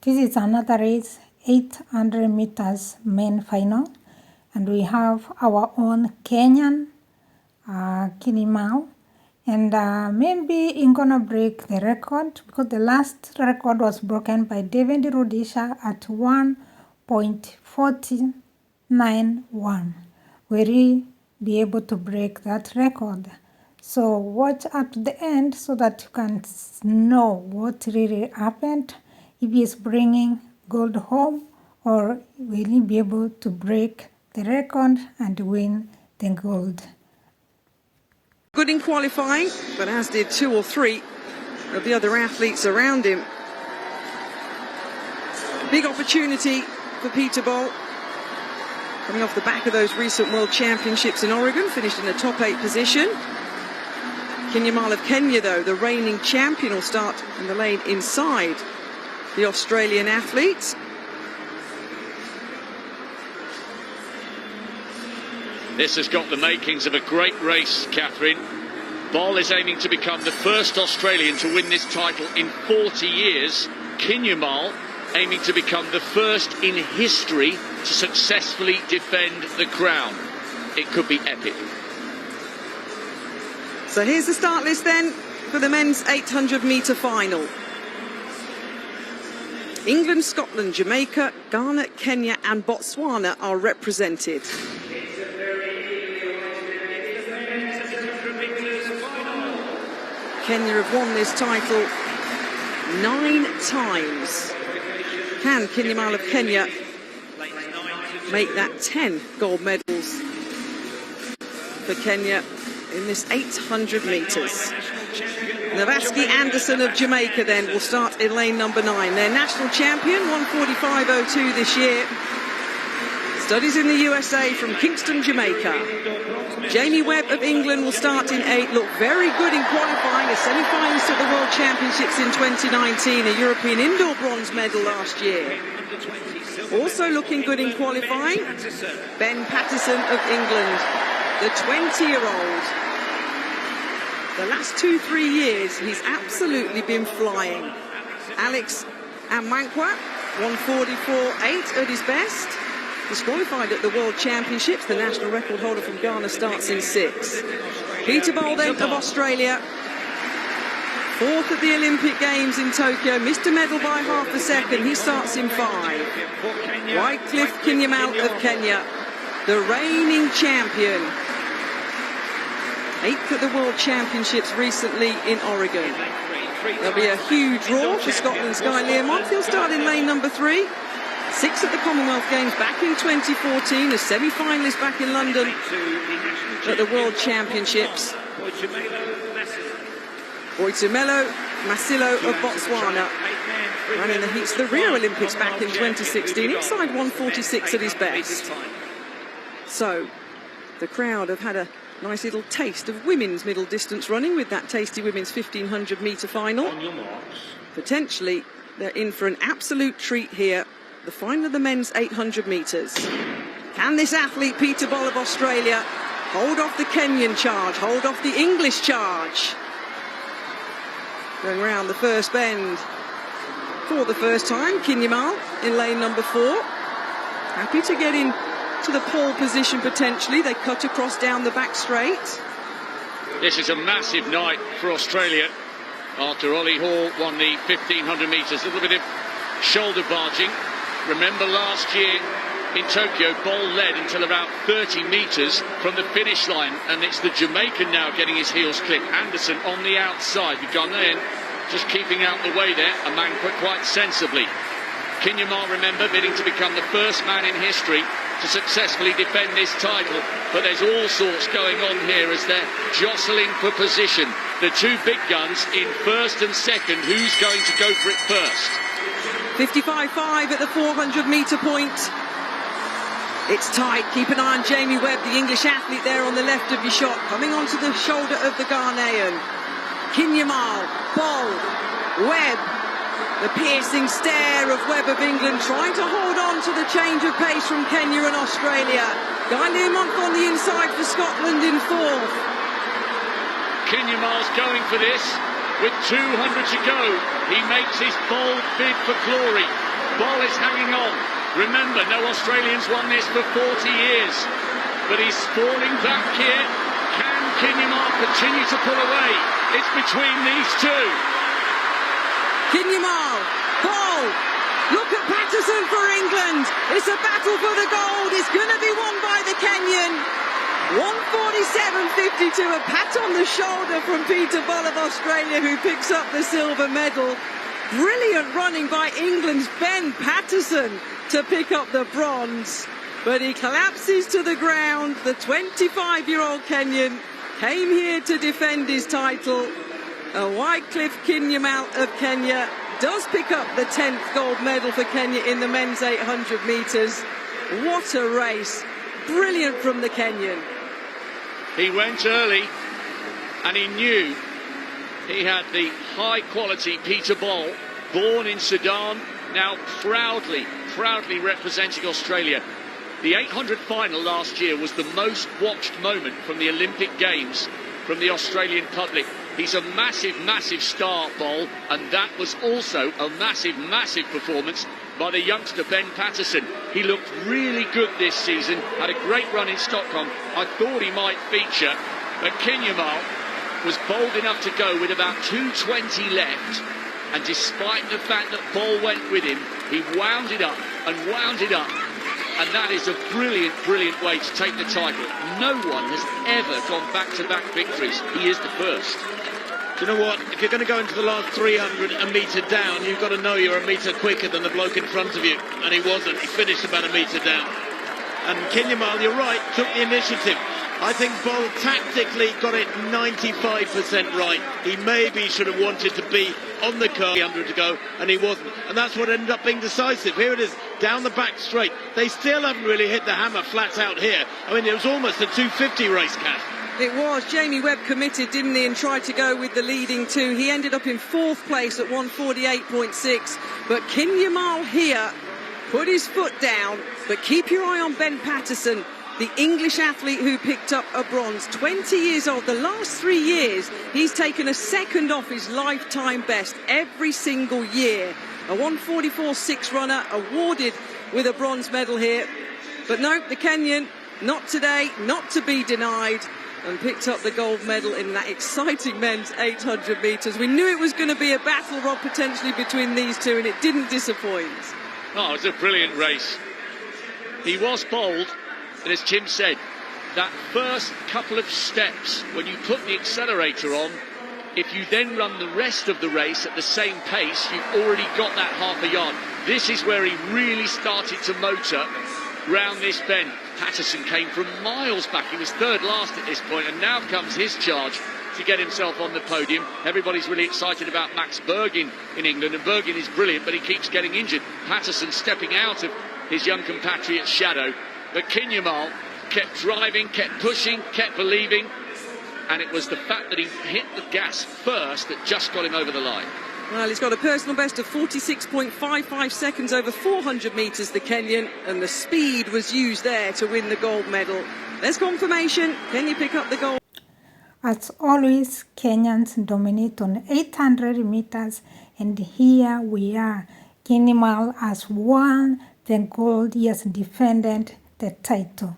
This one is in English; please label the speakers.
Speaker 1: This is another race, 800 meters main final, and we have our own Kenyan, Kinyamal, and maybe he's gonna break the record because the last record was broken by David Rudisha at 1.491. Will he be able to break that record? So watch up to the end so that you can know what really happened, if he is bringing gold home or will he be able to break the record and win the gold.
Speaker 2: Good in qualifying, but as did 2 or 3 of the other athletes around him. Big opportunity for Peter Bol. Coming off the back of those recent World Championships in Oregon, finished in the top 8 position. Kinyamal of Kenya, though, the reigning champion, will start in the lane inside the Australian athletes.
Speaker 3: This has got the makings of a great race, Catherine. Bol is aiming to become the first Australian to win this title in 40 years. Kinyamal aiming to become the first in history to successfully defend the crown. It could be epic.
Speaker 2: So here's the start list then for the men's 800-metre final. England, Scotland, Jamaica, Ghana, Kenya and Botswana are represented. Kenya have won this title 9 times. Can Kinyamal of Kenya make that 10 gold medals for Kenya in this 800 metres? Navaski Anderson of Jamaica then will start in lane number 9. Their national champion, 1:45.02 this year. Studies in the USA from Kingston, Jamaica. Jamie Webb of England will start in 8. Looked very good in qualifying, a semi-finalist at the World Championships in 2019, a European indoor bronze medal last year. Also looking good in qualifying, Ben Pattison of England, the 20-year-old. The last 2-3 years, he's absolutely been flying. Alex Amankwa, 1:44.8 at his best. Disqualified at the World Championships. The national record holder from Ghana starts in 6. Peter Bol then of Australia, 4th at the Olympic Games in Tokyo, missed a medal by half a second. He starts in 5. Wyclife Kinyamal of Kenya, the reigning champion. 8th at the World Championships recently in Oregon. There'll be a huge draw for Scotland's Guy Learmonth. He'll start in lane number 3. 6th at the Commonwealth Games back in 2014, a semi-finalist back in London at the World Championships. Boitumelo Masilo of Botswana ran in the heats of the Rio Olympics back in 2016, inside 1:46 at his best. So, the crowd have had a nice little taste of women's middle distance running with that tasty women's 1500-metre final. Potentially, they're in for an absolute treat here. The final of the men's 800 metres. Can this athlete, Peter Bol of Australia, hold off the Kenyan charge, hold off the English charge? Going round the first bend for the first time, Kinyamal in lane number 4. Happy to get in to the pole position potentially. They cut across down the back straight.
Speaker 3: This is a massive night for Australia after Ollie Hall won the 1500 metres. A little bit of shoulder barging. Remember last year in Tokyo, Bol led until about 30 metres from the finish line, and it's the Jamaican now getting his heels clipped. Anderson on the outside, the Ghanaian just keeping out the way there, a man quite sensibly. Kinyamal, remember, bidding to become the first man in history to successfully defend this title, but there's all sorts going on here as they're jostling for position. The 2 big guns in first and second. Who's going to go for it first?
Speaker 2: 55.5 at the 400-metre point. It's tight. Keep an eye on Jamie Webb, the English athlete there on the left of your shot, coming onto the shoulder of the Ghanaian. Kinyamal, Bol, Webb. The piercing stare of Webb of England, trying to hold on to the change of pace from Kenya and Australia. Guy Learmonth on the inside for Scotland in 4th.
Speaker 3: Kinyamal's going for this. With 200 to go, he makes his bold bid for glory. Ball is hanging on. Remember, no Australians won this for 40 years. But he's falling back here. Can Kinyamal continue to pull away? It's between these two.
Speaker 2: Kinyamal, Ball. Look at Patterson for England. It's a battle for the gold. It's going to be won by the Kenyan. 147.52, a pat on the shoulder from Peter Ball of Australia, who picks up the silver medal. Brilliant running by England's Ben Patterson to pick up the bronze. But he collapses to the ground. The 25-year-old Kenyan came here to defend his title. Wyclife Kinyamal of Kenya does pick up the 10th gold medal for Kenya in the men's 800 metres. What a race. Brilliant from the Kenyan.
Speaker 3: He went early and he knew he had the high-quality Peter Ball, born in Sudan, now proudly representing Australia. The 800 final last year was the most watched moment from the Olympic Games from the Australian public. He's a massive star, Ball, and that was also a massive performance by the youngster Ben Patterson. He looked really good this season, had a great run in Stockholm. I thought he might feature, but Kinyamal was bold enough to go with about 2:20 left, and despite the fact that Ball went with him, he wound it up, and that is a brilliant way to take the title. No one has ever gone back-to-back victories. He is the first.
Speaker 4: Do you know what? If you're going to go into the last 300 a metre down, you've got to know you're a metre quicker than the bloke in front of you. And he wasn't. He finished about a metre down. And Kinyamal, you're right, took the initiative. I think Ball tactically got it 95% right. He maybe should have wanted to be on the curve 300 to go, and he wasn't. And that's what ended up being decisive. Here it is, down the back straight. They still haven't really hit the hammer flat out here. I mean, it was almost a 250 race, Cat.
Speaker 2: It was. Jamie Webb committed, didn't he, and tried to go with the leading two. He ended up in fourth place at 148.6. But Kinyamal here put his foot down. But keep your eye on Ben Patterson, the English athlete who picked up a bronze. 20 years old. The last 3 years, he's taken a second off his lifetime best every single year. A 144.6 runner awarded with a bronze medal here. But no, the Kenyan, not today, not to be denied, and picked up the gold medal in that exciting men's 800 metres. We knew it was going to be a battle, Rob, potentially between these two, and it didn't disappoint.
Speaker 3: Oh, it was a brilliant race. He was bold, and as Tim said, that first couple of steps, when you put the accelerator on, if you then run the rest of the race at the same pace, you've already got that half a yard. This is where he really started to motor round this bend. Patterson came from miles back. He was third last at this point, and now comes his charge to get himself on the podium. Everybody's really excited about Max Bergin in England, and Bergin is brilliant, but he keeps getting injured. Patterson stepping out of his young compatriot's shadow. But Kinyamal kept driving, kept pushing, kept believing, and it was the fact that he hit the gas first that just got him over the line.
Speaker 2: Well, he's got a personal best of 46.55 seconds over 400 metres, the Kenyan, and the speed was used there to win the gold medal. There's confirmation. Can you pick up the gold?
Speaker 1: As always, Kenyans dominate on 800 meters, and here we are. Kinyamal has won the gold. He has defended the title.